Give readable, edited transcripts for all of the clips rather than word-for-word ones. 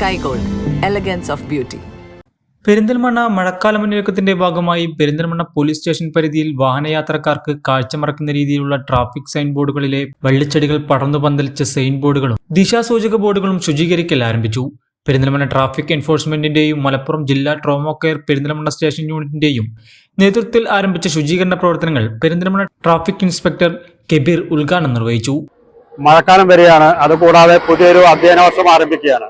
Sky Gold, elegance of beauty. Perinthalmanna മഴക്കാല മുന്നൊരുക്കത്തിന്റെ ഭാഗമായി Perinthalmanna police station പരിധിയിൽ വാഹനയാത്രക്കാർക്ക് കാഴ്ചമറക്കുന്ന രീതിയിലുള്ള ട്രാഫിക് സൈൻ ബോർഡുകളിലെ വള്ളിച്ചെടികൾ പടർന്നു പന്തലിച്ച സൈൻ ബോർഡുകളും ദിശാസൂചക ബോർഡുകളും ശുചീകരിക്കൽ ആരംഭിച്ചു. പെരിന്തൽമണ്ണ ട്രാഫിക് എൻഫോഴ്സ്മെന്റിന്റെയും മലപ്പുറം ജില്ലാ ട്രോമ കെയർ പെരിന്തൽമണ്ണ സ്റ്റേഷൻ യൂണിറ്റിന്റെയും നേതൃത്വത്തിൽ ആരംഭിച്ച ശുചീകരണ പ്രവർത്തനങ്ങൾ പെരിന്തൽമണ്ണ ട്രാഫിക് ഇൻസ്പെക്ടർ കബീർ ഉദ്ഘാടനം നിർവഹിച്ചു. മഴക്കാലം വരികയാണ്. അതുകൂടാതെ പുതിയൊരു അധ്യയന വർഷം ആരംഭിക്കുകയാണ്.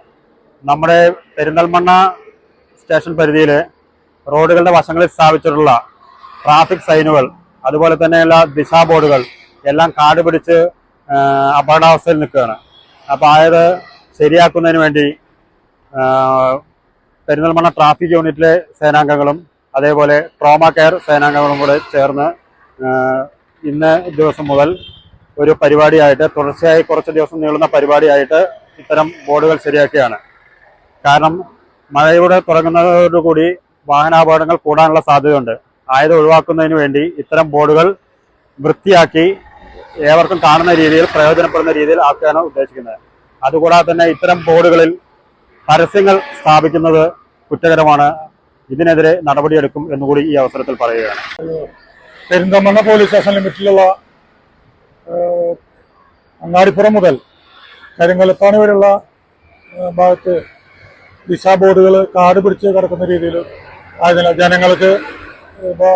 നമ്മുടെ പെരിന്തൽമണ്ണ സ്റ്റേഷൻ പരിധിയിൽ റോഡുകളുടെ വശങ്ങളിൽ സ്ഥാപിച്ചിട്ടുള്ള ട്രാഫിക് സൈനുകൾ, അതുപോലെ തന്നെയുള്ള ദിശാ ബോർഡുകൾ എല്ലാം കാട് പിടിച്ച് അപകടാവസ്ഥയിൽ നിൽക്കുകയാണ്. അപ്പോൾ അത് ശരിയാക്കുന്നതിന് വേണ്ടി പെരിന്തൽമണ്ണ ട്രാഫിക് യൂണിറ്റിലെ സേനാംഗങ്ങളും അതേപോലെ ട്രോമ കെയർ സേനാംഗങ്ങളും കൂടെ ചേർന്ന് ഇന്ന് ദിവസം മുതൽ ഒരു പരിപാടിയായിട്ട്, തുടർച്ചയായി കുറച്ച് ദിവസം നീളുന്ന പരിപാടിയായിട്ട് ഇത്തരം ബോർഡുകൾ ശരിയാക്കിയാണ്. കാരണം മഴയുടെ തുടങ്ങുന്നതോടുകൂടി വാഹനാപകടങ്ങൾ കൂടാനുള്ള സാധ്യതയുണ്ട്. ആയത് ഒഴിവാക്കുന്നതിന് വേണ്ടി ഇത്തരം ബോർഡുകൾ വൃത്തിയാക്കി ഏവർക്കും കാണുന്ന രീതിയിൽ, പ്രയോജനപ്പെടുന്ന രീതിയിൽ ആക്കുകയാണ് ഉദ്ദേശിക്കുന്നത്. അതുകൂടാതെ തന്നെ ഇത്തരം ബോർഡുകളിൽ പരസ്യങ്ങൾ സ്ഥാപിക്കുന്നത് കുറ്റകരമാണ്. ഇതിനെതിരെ നടപടിയെടുക്കും എന്നുകൂടി ഈ അവസരത്തിൽ പറയുകയാണ്. പെരിന്തൽമണ്ണ പോലീസ് സ്റ്റേഷൻ ലിമിറ്റിലുള്ള അങ്ങാടിപ്പുറം മുതൽ കരിങ്കലത്താണി വരെയുള്ള ഭാഗത്ത് ദിശാ ബോർഡുകൾ കാട് പിടിച്ച് കിടക്കുന്ന രീതിയിൽ ആയതിനാൽ ജനങ്ങൾക്ക് ഇപ്പോൾ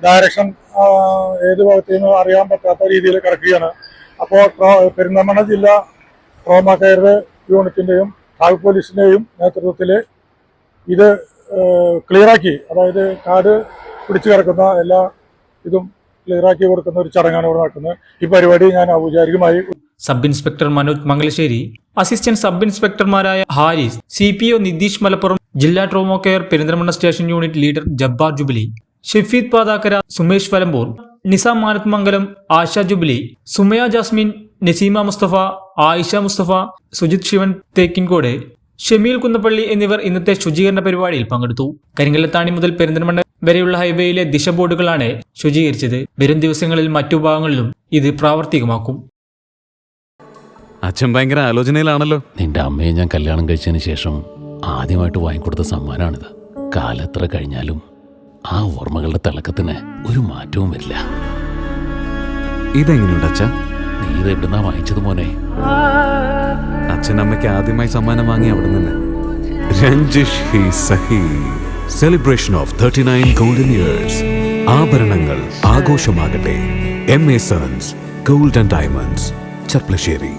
ഡയറക്ഷൻ ഏത് ഭാഗത്തു നിന്ന് അറിയാൻ പറ്റാത്ത രീതിയിൽ കിടക്കുകയാണ്. അപ്പോൾ പെരിന്തൽമണ്ണ ജില്ലാ ട്രോമ കെയർ യൂണിറ്റിൻ്റെയും ട്രാഫിക് പോലീസിൻ്റെയും നേതൃത്വത്തിൽ ഇത് ക്ലിയറാക്കി, അതായത് കാട് പിടിച്ച് കിടക്കുന്ന എല്ലാ ഇതും ക്ലിയറാക്കി കൊടുക്കുന്ന ഒരു ചടങ്ങാണ് ഇവിടെ നടക്കുന്നത്. ഈ പരിപാടി ഞാൻ ഔപചാരികമായി sub inspector Manoj Mangalassery, assistant sub ഇൻസ്പെക്ടർമാരായ ഹാരിസ്, CPO നിതീഷ് മലപ്പുറം, ജില്ലാ trauma care Perinthalmanna station unit leader Jabbar Jubilee, Shafeed Pathakkara, Sumesh Valambur, Nizam Manathmangalam, Asha Jubilee, Sumaya Jasmine, Naseema Musthafa, Ayisha Musthafa, Sujith Sivan Thekkinkode, Shameel Kunnappally എന്നിവർ ഇന്നത്തെ ശുചീകരണ പരിപാടിയിൽ പങ്കെടുത്തു. കരിങ്കല്ലത്താണി മുതൽ പെരിന്തൽമണ്ണ വരെയുള്ള ഹൈവേയിലെ ദിശ ബോർഡുകളാണ് ശുചീകരിച്ചത്. വരും ദിവസങ്ങളിൽ മറ്റു ഭാഗങ്ങളിലും ഇത് പ്രാവർത്തികമാക്കും. അച്ഛൻ ഭയങ്കര ആലോചനയിലാണല്ലോ. നിന്റെ അമ്മയെ ഞാൻ കല്യാണം കഴിച്ചതിന് ശേഷം ആദ്യമായിട്ട് വാങ്ങിക്കൊടുത്ത സമ്മാനമാണിത്. കാലെത്ര കഴിഞ്ഞാലും ആ ഓർമ്മകളുടെ തിളക്കത്തിന് ഒരു മാറ്റവും വരില്ല. ഇതെങ്ങനെയുണ്ട് അച്ഛാ? നീ ഇത് എവിടുന്നാ വാങ്ങിച്ചത് മോനെ? അച്ഛൻ അമ്മയ്ക്ക് ആദ്യമായി സമ്മാനം വാങ്ങി അവിടെ നിന്ന്. രഞ്ജിഷ് ഹി സഹി. Celebration of 39 golden years. ആഭരണങ്ങൾ ആഘോഷമാകട്ടെ. MA sons gold and diamonds, ചപ്ലശ്ശേരി.